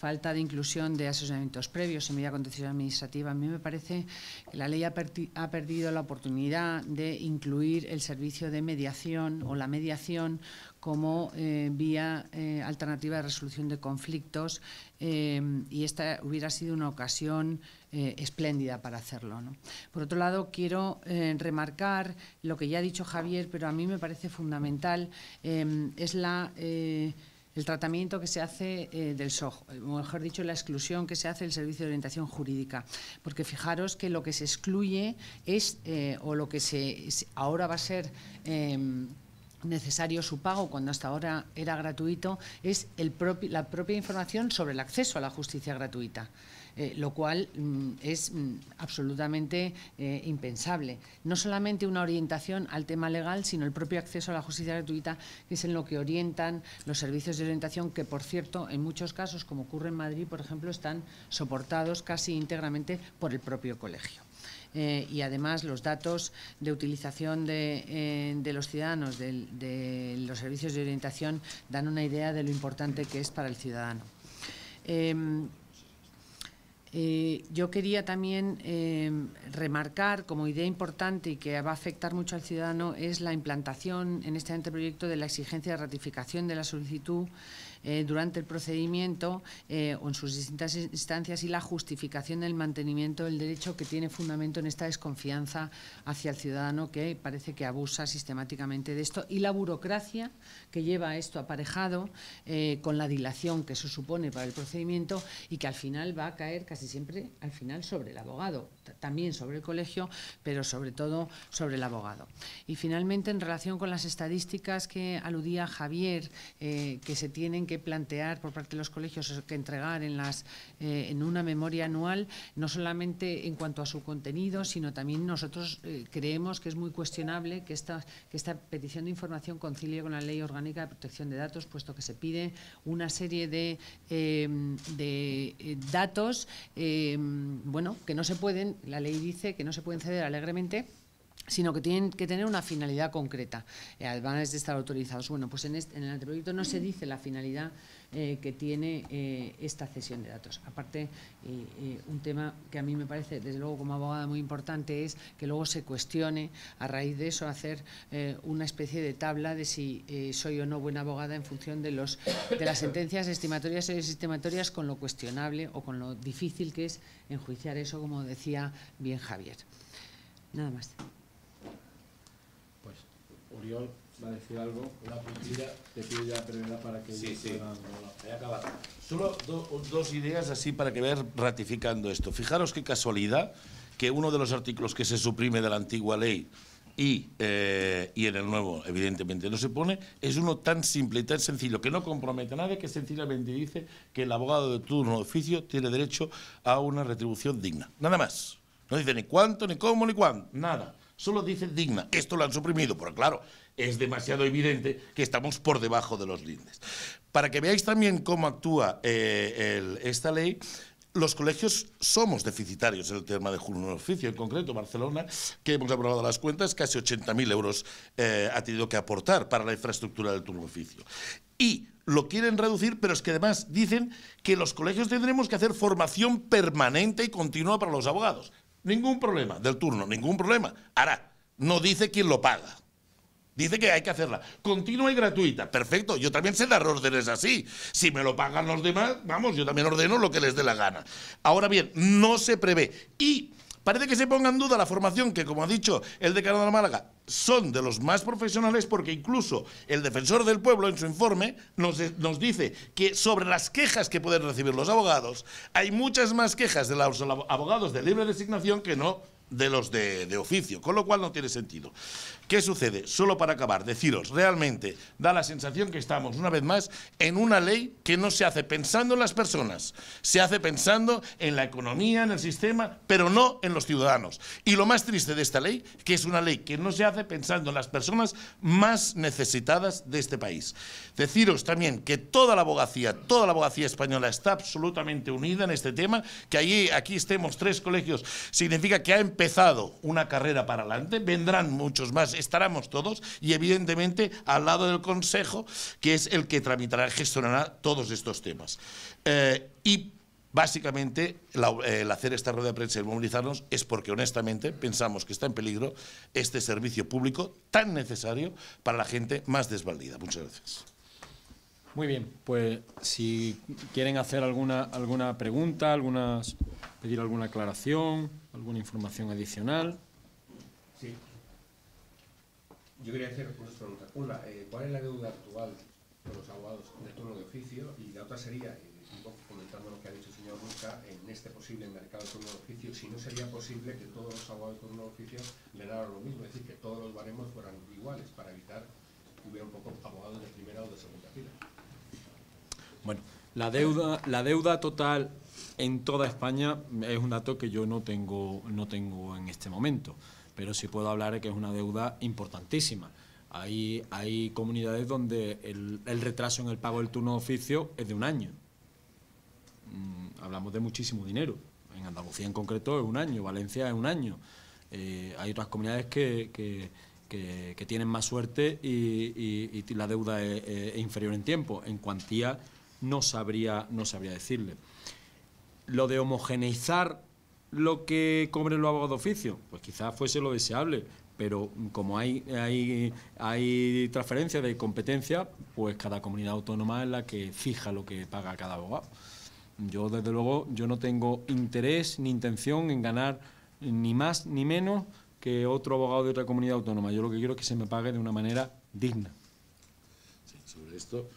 falta de inclusión de asesoramientos previos en medida contenciosa administrativa. A mí me parece que la ley ha perdido la oportunidad de incluir el servicio de mediación o la mediación como vía alternativa de resolución de conflictos, y esta hubiera sido una ocasión espléndida para hacerlo, ¿no? Por otro lado, quiero remarcar lo que ya ha dicho Javier, pero a mí me parece fundamental, es el tratamiento que se hace del SOJ, o mejor dicho, la exclusión que se hace del Servicio de Orientación Jurídica, porque fijaros que lo que se excluye es, o lo que ahora va a ser necesario su pago cuando hasta ahora era gratuito, es la propia información sobre el acceso a la justicia gratuita. Lo cual es absolutamente impensable. No solamente una orientación al tema legal, sino el propio acceso a la justicia gratuita, que es en lo que orientan los servicios de orientación, que, por cierto, en muchos casos, como ocurre en Madrid, por ejemplo, están soportados casi íntegramente por el propio colegio. Y además los datos de utilización de los ciudadanos de los servicios de orientación dan una idea de lo importante que es para el ciudadano. Yo quería también remarcar como idea importante y que va a afectar mucho al ciudadano es la implantación en este anteproyecto de la exigencia de ratificación de la solicitud durante el procedimiento o en sus distintas instancias, y la justificación del mantenimiento del derecho, que tiene fundamento en esta desconfianza hacia el ciudadano, que parece que abusa sistemáticamente de esto, y la burocracia que lleva esto aparejado con la dilación que eso supone para el procedimiento, y que al final va a caer casi siempre al final sobre el abogado, también sobre el colegio, pero sobre todo sobre el abogado. Y finalmente, en relación con las estadísticas que aludía Javier, que se tienen que plantear por parte de los colegios, o que entregar en una memoria anual, no solamente en cuanto a su contenido, sino también nosotros creemos que es muy cuestionable que esta petición de información concilie con la Ley Orgánica de Protección de Datos, puesto que se pide una serie de datos, bueno, que no se pueden, la ley dice que no se pueden ceder alegremente, sino que tienen que tener una finalidad concreta, además de estar autorizados. Bueno, pues en el anteproyecto no se dice la finalidad que tiene esta cesión de datos. Aparte, un tema que a mí me parece, desde luego, como abogada muy importante, es que luego se cuestione, a raíz de eso, hacer una especie de tabla de si soy o no buena abogada en función de las sentencias estimatorias y desestimatorias, con lo cuestionable o con lo difícil que es enjuiciar eso, como decía bien Javier. Nada más.
Pues Oriol va a decir algo, una puntilla, te pido ya brevedad para que ellos puedan...
Voy a acabar. Solo dos ideas así para que vean ratificando esto. Fijaros qué casualidad que uno de los artículos que se suprime de la antigua ley y en el nuevo, evidentemente, no se pone, es uno tan simple y tan sencillo que no compromete a nadie, que sencillamente dice que el abogado de turno de oficio tiene derecho a una retribución digna. Nada más. No dice ni cuánto, ni cómo, ni cuándo. Nada. Solo dice digna. Esto lo han suprimido, porque claro, es demasiado evidente que estamos por debajo de los lindes. Para que veáis también cómo actúa esta ley, los colegios somos deficitarios en el tema de turno de oficio. En concreto, Barcelona, que hemos aprobado las cuentas, casi 80.000 euros ha tenido que aportar para la infraestructura del turno de oficio. Y lo quieren reducir, pero es que además dicen que los colegios tendremos que hacer formación permanente y continua para los abogados. Ningún problema del turno, ningún problema. Ahora, no dice quién lo paga. Dice que hay que hacerla continua y gratuita. Perfecto, yo también sé dar órdenes así. Si me lo pagan los demás, vamos, yo también ordeno lo que les dé la gana. Ahora bien, no se prevé. Y parece que se ponga en duda la formación, que, como ha dicho el decano de Málaga, son de los más profesionales, porque incluso el defensor del pueblo en su informe nos dice que sobre las quejas que pueden recibir los abogados, hay muchas más quejas de los abogados de libre designación que no de los de oficio, con lo cual no tiene sentido. ¿Qué sucede? Solo para acabar, deciros, realmente da la sensación que estamos, una vez más, en una ley que no se hace pensando en las personas, se hace pensando en la economía, en el sistema, pero no en los ciudadanos. Y lo más triste de esta ley, que es una ley que no se hace pensando en las personas más necesitadas de este país. Deciros también que toda la abogacía española está absolutamente unida en este tema, que aquí estemos 3 colegios, significa que ha empezado una carrera para adelante, vendrán muchos más estaremos todos y evidentemente al lado del Consejo, que es el que tramitará y gestionará todos estos temas. Y básicamente el hacer esta rueda de prensa y movilizarnos es porque honestamente pensamos que está en peligro este servicio público tan necesario para la gente más desvalida. Muchas gracias.
Muy bien, pues si quieren hacer alguna pregunta, pedir alguna aclaración, alguna información adicional.
Sí. Yo quería hacer dos preguntas. Una, ¿cuál es la deuda actual con los abogados de turno de oficio? Y la otra sería, un poco comentando lo que ha dicho el señor Rusca, en este posible mercado de turno de oficio, si no sería posible que todos los abogados de turno de oficio ganaran lo mismo, es decir, que todos los baremos fueran iguales, para evitar que hubiera un poco abogados de primera o de segunda fila.
Bueno, la deuda total en toda España es un dato que yo no tengo en este momento, pero sí puedo hablar de que es una deuda importantísima. Hay comunidades donde el retraso en el pago del turno de oficio es de 1 año. Hablamos de muchísimo dinero. En Andalucía en concreto es 1 año, Valencia es 1 año. Hay otras comunidades que tienen más suerte y la deuda es inferior en tiempo. En cuantía no sabría decirle. Lo de homogeneizar lo que cobren los abogados de oficio, pues quizás fuese lo deseable, pero como hay transferencia de competencia, pues cada comunidad autónoma es la que fija lo que paga cada abogado. Yo, desde luego, yo no tengo interés ni intención en ganar ni más ni menos que otro abogado de otra comunidad autónoma. Yo lo que quiero es que se me pague de una manera digna.
Sí, sobre esto,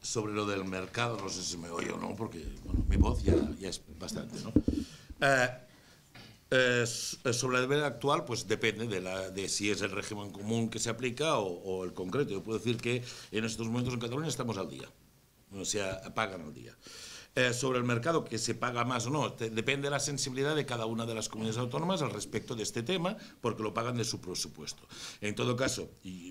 sobre lo del mercado, no sé si me oye o no, porque bueno, mi voz ya es bastante, ¿no? Sobre la deuda actual, pues depende de si es el régimen común que se aplica o el concreto. Yo puedo decir que en estos momentos en Cataluña estamos al día, o sea, pagan al día. Sobre el mercado, que se paga más o no, depende de la sensibilidad de cada una de las comunidades autónomas al respecto de este tema, porque lo pagan de su presupuesto. En todo caso, y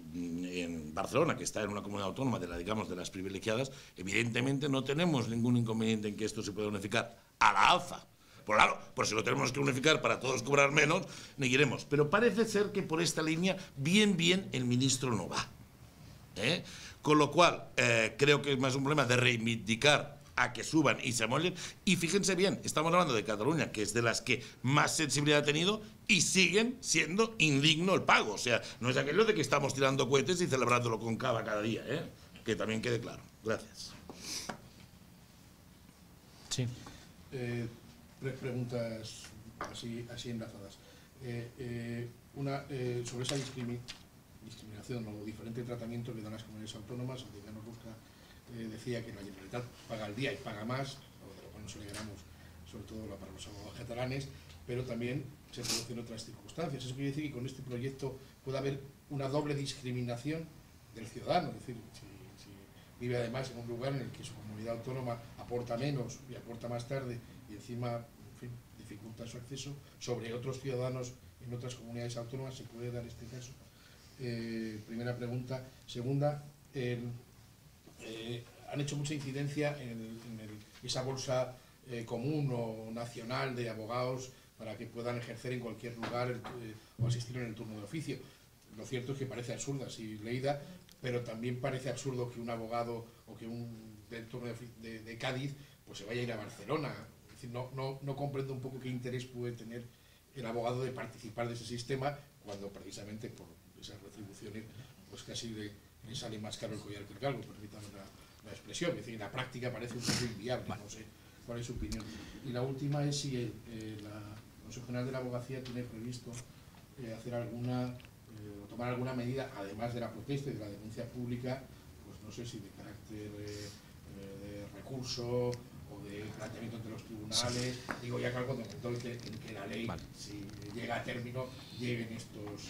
en Barcelona, que está en una comunidad autónoma de las privilegiadas, evidentemente no tenemos ningún inconveniente en que esto se pueda unificar a la alza. Pues claro, por si lo tenemos que unificar para todos cobrar menos, ni queremos. Pero parece ser que por esta línea, bien el ministro no va. Con lo cual, creo que es más un problema de reivindicar a que suban y se amolden. Y fíjense bien, estamos hablando de Cataluña, que es de las que más sensibilidad ha tenido, y siguen siendo indigno el pago. O sea, no es aquello de que estamos tirando cohetes y celebrándolo con cava cada día, que también quede claro. Gracias.
Sí.
3 preguntas así enlazadas. Una, sobre esa discriminación o diferente tratamiento que dan las comunidades autónomas. Antonio Rusca decía que la Generalitat paga al día y paga más, de lo cual nos alegramos, sobre todo para los abogados catalanes, pero también se producen otras circunstancias. Eso quiere decir que con este proyecto puede haber una doble discriminación del ciudadano, es decir, si vive además en un lugar en el que su comunidad autónoma aporta menos y aporta más tarde y encima, en fin, dificulta su acceso, sobre otros ciudadanos en otras comunidades autónomas, ¿se puede dar este caso? Primera pregunta. Segunda, han hecho mucha incidencia en esa bolsa común o nacional de abogados para que puedan ejercer en cualquier lugar o asistir en el turno de oficio. Lo cierto es que parece absurda si leída, pero también parece absurdo que un abogado o que un del turno de Cádiz pues se vaya a ir a Barcelona. Es decir, no comprendo un poco qué interés puede tener el abogado de participar de ese sistema cuando precisamente por esas retribuciones pues casi le sale más caro el collar que el galgo, permítame la expresión. Es decir, en la práctica parece un poco inviable, no sé cuál es su opinión. Y la última es si el Consejo General de la Abogacía tiene previsto hacer o tomar alguna medida, además de la protesta y de la denuncia pública, pues no sé si de carácter de recurso o de planteamiento ante los tribunales, digo ya que algo de momento en que la ley, si llega a término, lleguen estos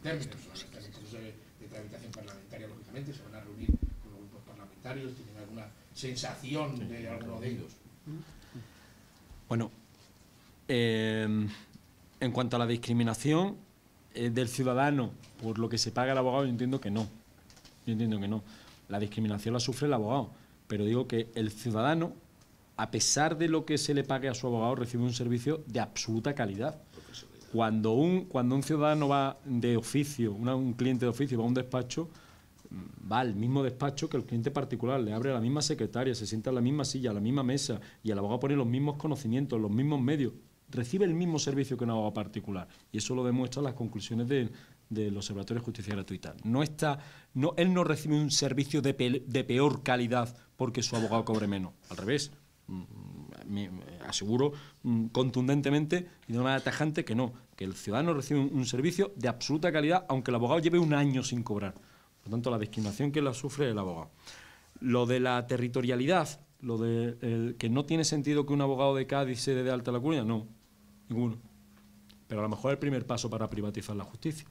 términos, los términos de tramitación parlamentaria, lógicamente, se van a reunir con los grupos parlamentarios, tienen alguna sensación de alguno de ellos.
Bueno, en cuanto a la discriminación del ciudadano por lo que se paga el abogado, yo entiendo que no. La discriminación la sufre el abogado, pero digo que el ciudadano, a pesar de lo que se le pague a su abogado, recibe un servicio de absoluta calidad. Cuando un ciudadano va de oficio, un cliente de oficio va a un despacho, va al mismo despacho que el cliente particular, le abre a la misma secretaria, se sienta en la misma silla, a la misma mesa, y el abogado pone los mismos conocimientos, los mismos medios, recibe el mismo servicio que un abogado particular. Y eso lo demuestran las conclusiones del Observatorio de Justicia Gratuita. Él no recibe un servicio de peor calidad porque su abogado cobre menos. Al revés. Me aseguro contundentemente y de una manera tajante que no, que el ciudadano recibe un servicio de absoluta calidad, aunque el abogado lleve un año sin cobrar. Por tanto, la discriminación que la sufre el abogado. Lo de la territorialidad, lo de que no tiene sentido que un abogado de Cádiz se dé de alta a La Coruña, no, ninguno. Pero a lo mejor es el primer paso para privatizar la justicia.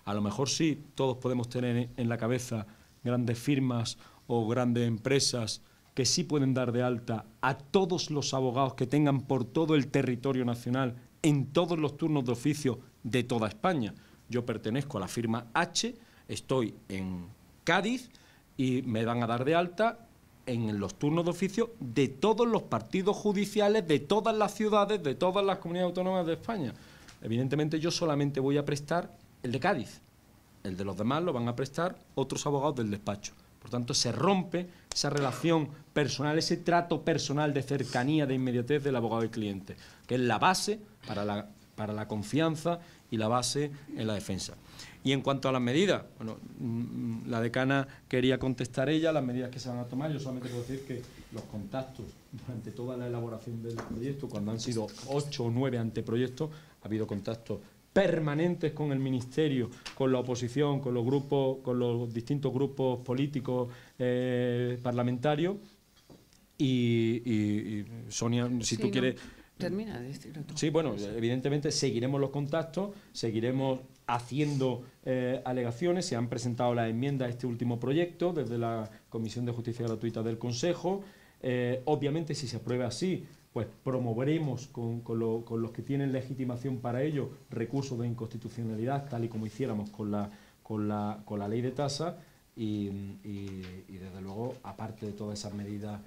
A lo mejor sí, todos podemos tener en la cabeza grandes firmas o grandes empresas que sí pueden dar de alta a todos los abogados que tengan por todo el territorio nacional, en todos los turnos de oficio de toda España. Yo pertenezco a la firma H, estoy en Cádiz y me van a dar de alta en los turnos de oficio de todos los partidos judiciales, de todas las ciudades, de todas las comunidades autónomas de España. Evidentemente yo solamente voy a prestar el de Cádiz. El de los demás lo van a prestar otros abogados del despacho. Por tanto, se rompe esa relación personal, ese trato personal de cercanía, de inmediatez del abogado y cliente, que es la base para la confianza y la base en la defensa. Y en cuanto a las medidas, bueno, la decana quería contestar ella, las medidas que se van a tomar. Yo solamente puedo decir que los contactos durante toda la elaboración del proyecto, cuando han sido 8 o 9 anteproyectos, ha habido contactos permanentes con el Ministerio, con la oposición, con los grupos, con los distintos grupos políticos parlamentarios. Y Sonia, si tú quieres...
Termina de decirlo tú.
Sí, bueno, evidentemente seguiremos los contactos, seguiremos haciendo alegaciones. Se han presentado las enmiendas a este último proyecto desde la Comisión de Justicia Gratuita del Consejo. Obviamente, si se aprueba así, pues promoveremos con los que tienen legitimación para ello recursos de inconstitucionalidad, tal y como hiciéramos con la ley de tasa, y desde luego, aparte de todas esas medidas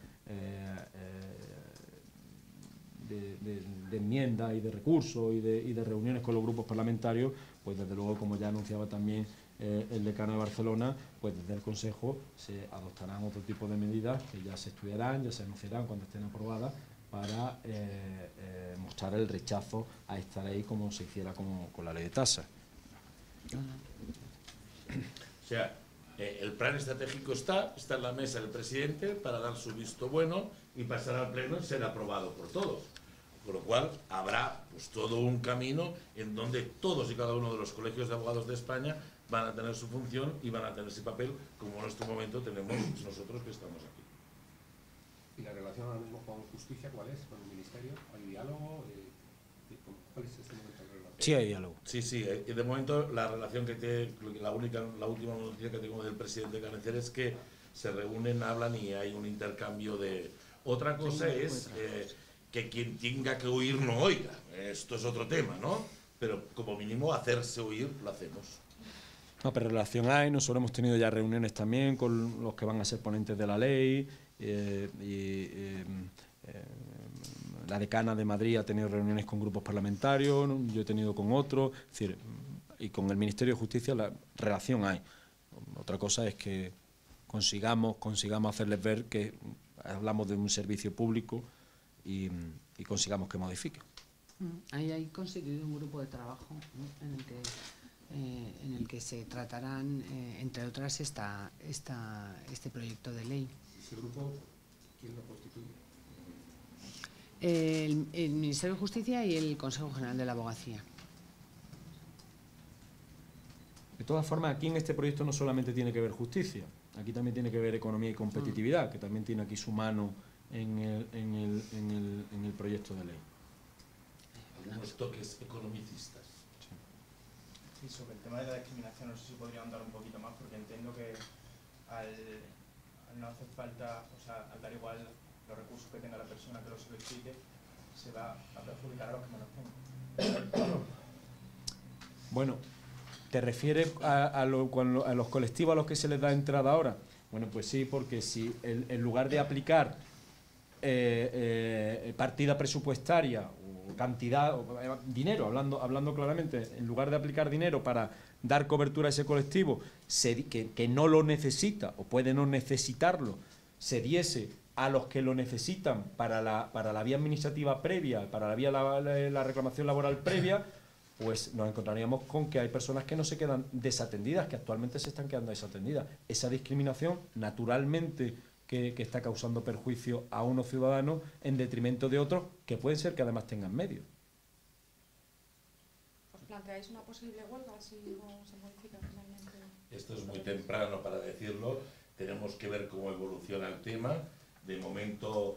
de enmienda y de recursos y de reuniones con los grupos parlamentarios, pues desde luego, como ya anunciaba también el decano de Barcelona, pues desde el Consejo se adoptarán otro tipo de medidas que ya se estudiarán, ya se anunciarán cuando estén aprobadas, para mostrar el rechazo a esta ley como se hiciera con la ley de tasa.
O sea, el plan estratégico está en la mesa del presidente para dar su visto bueno y pasar al pleno y ser aprobado por todos. Con lo cual habrá pues todo un camino en donde todos y cada uno de los colegios de abogados de España van a tener su función y van a tener ese papel, como en este momento tenemos nosotros que estamos aquí.
¿Y la relación ahora mismo con justicia cuál es? ¿Con el Ministerio? ¿Hay diálogo? ¿Cuál es este momento de relación?
Sí, hay diálogo.
Sí, y de momento la relación la última noticia que tengo del presidente Canecer es que se reúnen, hablan y hay un intercambio de... Otra cosa es que quien tenga que oír no oiga. Esto es otro tema, ¿no? Pero como mínimo hacerse oír lo hacemos.
No, pero relación hay. Nosotros hemos tenido ya reuniones también con los que van a ser ponentes de la ley. La decana de Madrid ha tenido reuniones con grupos parlamentarios, yo he tenido con otros, es decir, y con el Ministerio de Justicia la relación hay. Otra cosa es que consigamos hacerles ver que hablamos de un servicio público y consigamos que modifiquen.
Ahí hay constituido un grupo de trabajo, ¿no?, en el que se tratarán, entre otras, este proyecto de ley.
¿Ese grupo quién lo constituye?
El Ministerio de Justicia y el Consejo General de la Abogacía.
De todas formas, aquí en este proyecto no solamente tiene que ver justicia, aquí también tiene que ver economía y competitividad, que también tiene aquí su mano en el proyecto de ley.
Algunos toques economicistas.
Sí, sobre el tema de la discriminación, no sé si podría ahondar un poquito más, porque entiendo que al no hacer falta, o sea, al dar igual los recursos que tenga la persona que lo solicite, se va a perjudicar a los que menos tengan.
Bueno, ¿te refieres a los colectivos a los que se les da entrada ahora? Bueno, pues sí, porque si en lugar de aplicar partida presupuestaria cantidad, dinero, hablando claramente, en lugar de aplicar dinero para dar cobertura a ese colectivo que no lo necesita o puede no necesitarlo, se diese a los que lo necesitan para la vía administrativa previa, para la vía la reclamación laboral previa, pues nos encontraríamos con que hay personas que no se quedan desatendidas, que actualmente se están quedando desatendidas. Esa discriminación, naturalmente, que está causando perjuicio a unos ciudadanos en detrimento de otros, que pueden ser que además tengan medios.
¿Os planteáis una posible huelga si no se modifica finalmente?
Esto es muy temprano para decirlo, tenemos que ver cómo evoluciona el tema. De momento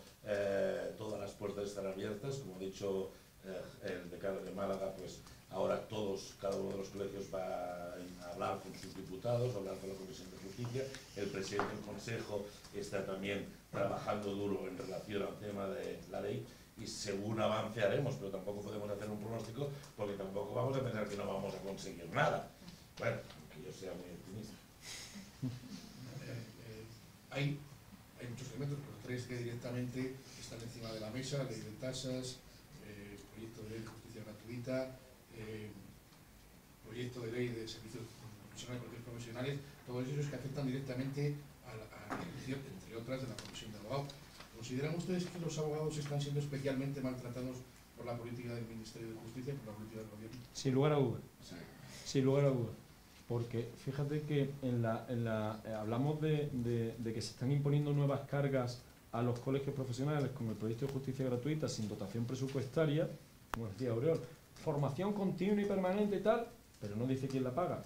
todas las puertas están abiertas, como ha dicho el decano de Málaga, pues ahora cada uno de los colegios va a hablar con sus diputados, a hablar con la Comisión de Justicia. El presidente del Consejo está también trabajando duro en relación al tema de la ley y según avance haremos, pero tampoco podemos hacer un pronóstico porque tampoco vamos a pensar que no vamos a conseguir nada. Bueno, aunque yo sea muy optimista.
Hay muchos elementos, pero tres que directamente están encima de la mesa: ley de tasas, proyecto de ley de justicia gratuita, proyecto de ley de servicios profesionales, colegios profesionales, todos esos que afectan directamente a la elección, entre otras, de la profesión de abogado. ¿Consideran ustedes que los abogados están siendo especialmente maltratados por la política del Ministerio de Justicia, por la política del Gobierno?
Sin lugar a dudas.
Sí.
Sin lugar a dudas. Porque fíjate que hablamos de que se están imponiendo nuevas cargas a los colegios profesionales con el proyecto de justicia gratuita sin dotación presupuestaria, como decía Aureol, formación continua y permanente y tal, pero no dice quién la paga.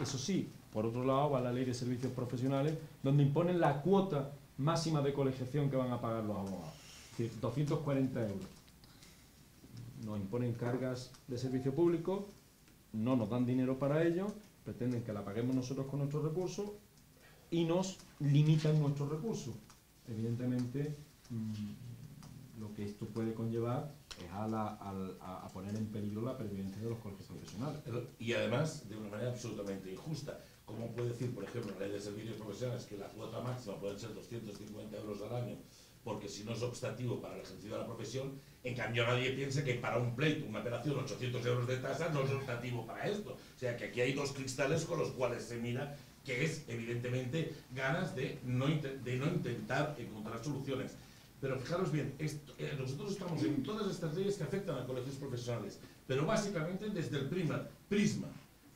Eso sí, por otro lado va la ley de servicios profesionales, donde imponen la cuota máxima de colegiación que van a pagar los abogados, es decir, 240 euros. Nos imponen cargas de servicio público, no nos dan dinero para ello, pretenden que la paguemos nosotros con nuestros recursos y nos limitan nuestros recursos. Evidentemente, lo que esto puede conllevar es a poner en peligro la pervivencia de los colegios profesionales.
Y además, de una manera absolutamente injusta. ¿Cómo puede decir, por ejemplo, la ley de servicios profesionales que la cuota máxima puede ser 250 euros al año, porque si no es optativo para el ejercicio de la profesión? En cambio, nadie piensa que para un pleito, una operación, 800 euros de tasa no es optativo para esto. O sea, que aquí hay dos cristales con los cuales se mira, que es, evidentemente, ganas de no intentar encontrar soluciones. Pero fijaros bien, nosotros estamos en todas estas leyes que afectan a colegios profesionales, pero básicamente desde el prisma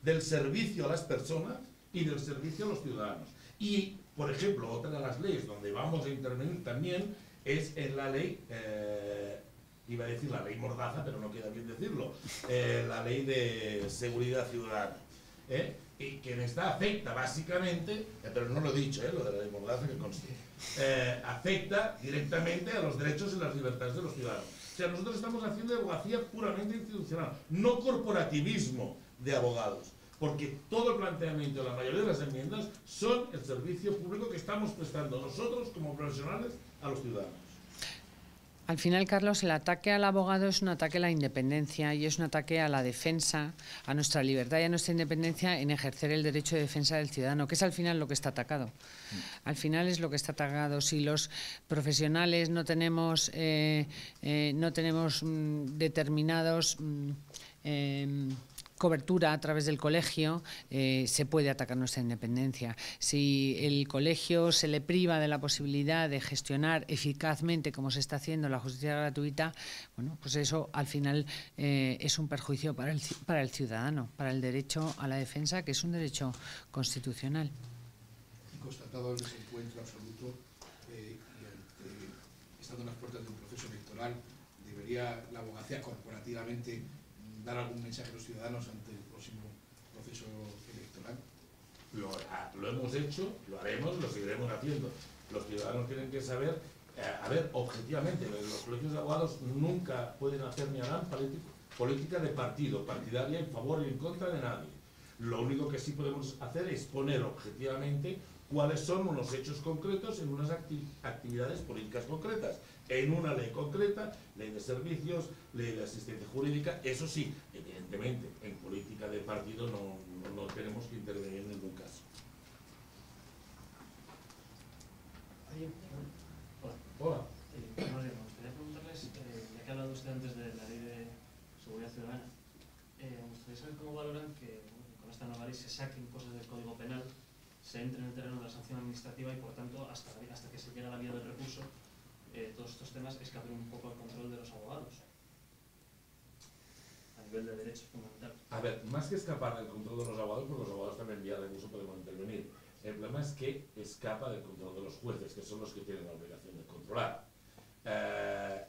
del servicio a las personas y del servicio a los ciudadanos. Y, por ejemplo, otra de las leyes donde vamos a intervenir también es en la ley, iba a decir la ley Mordaza, pero no queda bien decirlo, la ley de seguridad ciudadana. Y que en esta afecta básicamente, pero no lo he dicho, lo de la ley Mordaza que conste, afecta directamente a los derechos y las libertades de los ciudadanos. O sea, nosotros estamos haciendo abogacía puramente institucional, no corporativismo de abogados, porque todo el planteamiento de la mayoría de las enmiendas son el servicio público que estamos prestando nosotros como profesionales a los ciudadanos.
Al final, Carlos, el ataque al abogado es un ataque a la independencia y es un ataque a la defensa, a nuestra libertad y a nuestra independencia en ejercer el derecho de defensa del ciudadano, que es al final lo que está atacado. Al final es lo que está atacado. Si los profesionales no tenemos determinados cobertura a través del colegio, se puede atacar nuestra independencia. Si el colegio se le priva de la posibilidad de gestionar eficazmente, como se está haciendo, la justicia gratuita, bueno, pues eso al final es un perjuicio para el ciudadano, para el derecho a la defensa, que es un derecho constitucional.
Y constatado el desencuentro absoluto, estando en las puertas de un proceso electoral, ¿debería la abogacía corporativamente dar algún mensaje a los ciudadanos ante el próximo proceso electoral?
Lo hemos hecho, lo haremos, lo seguiremos haciendo. Los ciudadanos tienen que saber, objetivamente, los colegios de abogados nunca pueden hacer ni harán política de partidaria en favor y en contra de nadie. Lo único que sí podemos hacer es poner objetivamente cuáles son unos hechos concretos en unas actividades políticas concretas, en una ley concreta, ley de servicios, ley de asistencia jurídica. Eso sí, evidentemente, en política de partido no tenemos que intervenir en ningún caso.
Hola. Me gustaría preguntarles, ya que ha hablado usted antes de la ley de seguridad ciudadana. Me gustaría saber cómo valoran que con esta nueva ley se saquen cosas del Código Penal, se entre en el terreno de la sanción administrativa y, por tanto, hasta que se llegue a la vía del recurso, todos estos temas escapen un poco al control de los abogados, a nivel de derecho fundamental.
A ver, más que escapar del control de los abogados, porque los abogados también vía recurso podemos intervenir. El problema es que escapa del control de los jueces, que son los que tienen la obligación de controlar.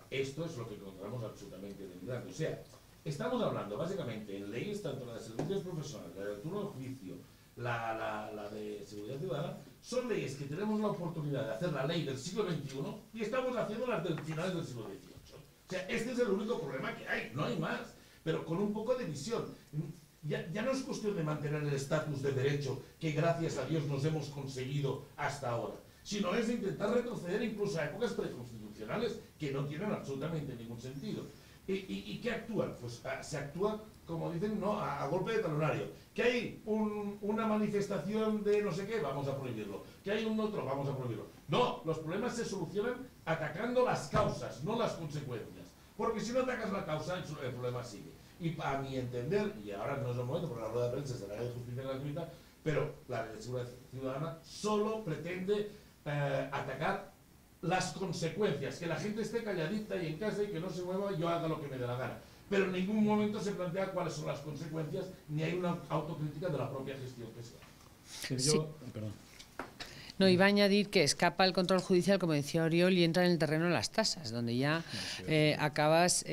Esto es lo que encontramos absolutamente delirante. O sea, estamos hablando básicamente en leyes, tanto la de servicios profesionales, la del turno de juicio, la de seguridad ciudadana, son leyes que tenemos la oportunidad de hacer la ley del siglo XXI y estamos haciendo las del finales del siglo XVIII. O sea, este es el único problema que hay, no hay más, pero con un poco de visión. Ya no es cuestión de mantener el estatus de derecho que gracias a Dios nos hemos conseguido hasta ahora, sino es intentar retroceder incluso a épocas preconstitucionales que no tienen absolutamente ningún sentido. ¿Y qué actúan? Pues se actúa, como dicen, no a golpe de talonario. Que hay una manifestación de no sé qué, vamos a prohibirlo. Que hay un otro, vamos a prohibirlo. No, los problemas se solucionan atacando las causas, no las consecuencias. Porque si no atacas la causa, el problema sigue. Y a mi entender, y ahora no es el momento porque la rueda de prensa será de justicia gratuita, pero la ley de seguridad ciudadana solo pretende atacar las consecuencias, que la gente esté calladita y en casa y que no se mueva y yo haga lo que me dé la gana. Pero en ningún momento se plantea cuáles son las consecuencias, ni hay una autocrítica de la propia gestión que se da.
Sí.
Perdón.
No, iba a añadir que escapa el control judicial, como decía Oriol, y entra en el terreno de las tasas, donde ya acabas,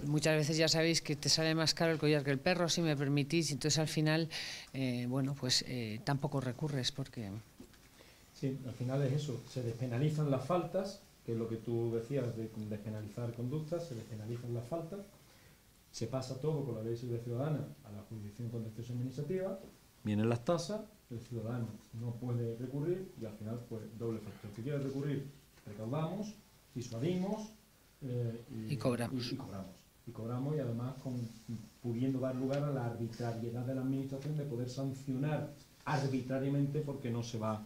muchas veces ya sabéis que te sale más caro el collar que el perro, si me permitís, entonces al final, bueno, pues tampoco recurres porque...
Sí, al final es eso, se despenalizan las faltas, que es lo que tú decías de despenalizar conductas, se despenalizan las faltas, se pasa todo con la ley de seguridad ciudadana a la jurisdicción contencioso administrativa, vienen las tasas, el ciudadano no puede recurrir y al final, pues, doble factor. Si quiere recurrir, recaudamos, disuadimos
y cobramos.
Y cobramos y además pudiendo dar lugar a la arbitrariedad de la administración de poder sancionar arbitrariamente porque no se va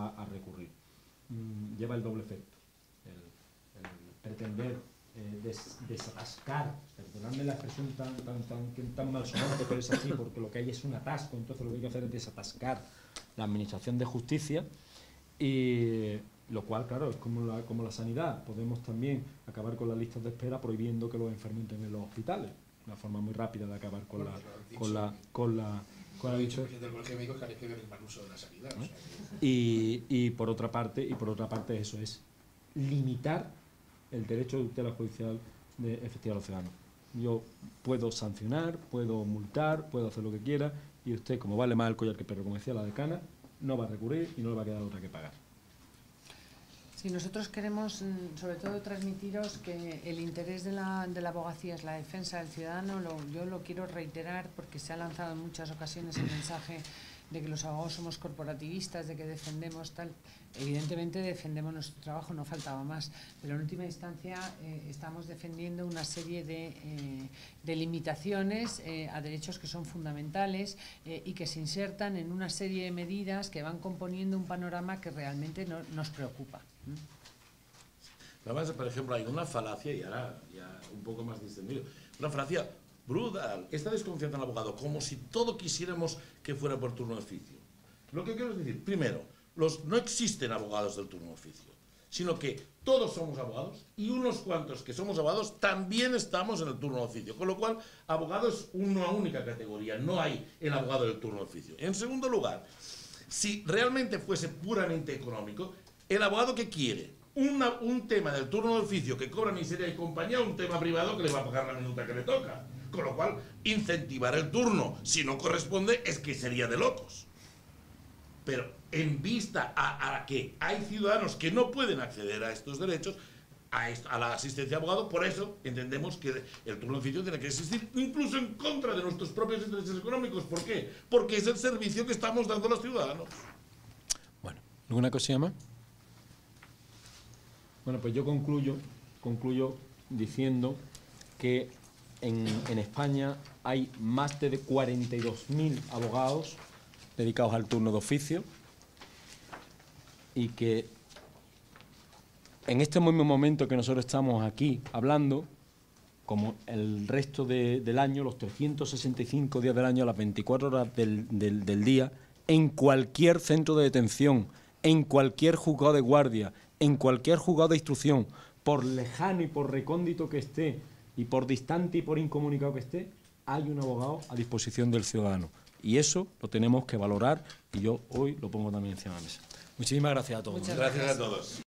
a recurrir. Lleva el doble efecto. El pretender desatascar, perdonadme la expresión tan malsonante, pero es así, porque lo que hay es un atasco, entonces lo que hay que hacer es desatascar la administración de justicia, y lo cual, claro, es como la sanidad. Podemos también acabar con las listas de espera prohibiendo que los enfermos entren en los hospitales, una forma muy rápida de acabar con la dicho. Y por otra parte eso es limitar el derecho de tutela judicial efectiva a los ciudadanos. Yo puedo sancionar, puedo multar, puedo hacer lo que quiera, y usted, como vale más el collar que el perro, como decía la decana, no va a recurrir y no le va a quedar otra que pagar.
Sí, nosotros queremos, sobre todo, transmitiros que el interés de la abogacía es la defensa del ciudadano. Yo lo quiero reiterar porque se ha lanzado en muchas ocasiones el mensaje de que los abogados somos corporativistas, de que defendemos tal. Evidentemente defendemos nuestro trabajo, no faltaba más, pero en última instancia estamos defendiendo una serie de limitaciones a derechos que son fundamentales y que se insertan en una serie de medidas que van componiendo un panorama que realmente nos preocupa.
Además, por ejemplo, hay una falacia, y ahora ya un poco más distendido, una falacia brutal, esta desconfianza en el abogado, como si todo quisiéramos que fuera por turno de oficio. Lo que quiero decir, primero, no existen abogados del turno de oficio, sino que todos somos abogados y unos cuantos que somos abogados también estamos en el turno de oficio, con lo cual, abogado es una única categoría, no hay el abogado del turno de oficio. En segundo lugar, si realmente fuese puramente económico, el abogado que quiere un tema del turno de oficio que cobra miseria y compañía, un tema privado que le va a pagar la minuta que le toca. Con lo cual, incentivar el turno, si no corresponde, es que sería de locos. Pero en vista a que hay ciudadanos que no pueden acceder a estos derechos, a la asistencia de abogado, por eso entendemos que el turno de oficio tiene que existir, incluso en contra de nuestros propios intereses económicos. ¿Por qué? Porque es el servicio que estamos dando a los ciudadanos.
Bueno, ¿alguna cosilla más?
Bueno, pues yo concluyo diciendo que en España hay más de 42.000 abogados
dedicados al turno de oficio,
y que en este mismo momento que nosotros estamos aquí hablando,
como el resto del año, los 365 días del año, las 24 horas del día, en cualquier centro de detención, en cualquier juzgado de guardia, en cualquier juzgado de instrucción, por lejano y por recóndito que esté, y por distante y por incomunicado que esté, hay un abogado a disposición del ciudadano. Y eso lo tenemos que valorar, y yo hoy lo pongo también encima de la mesa. Muchísimas gracias a todos.
Muchas
Gracias a todos.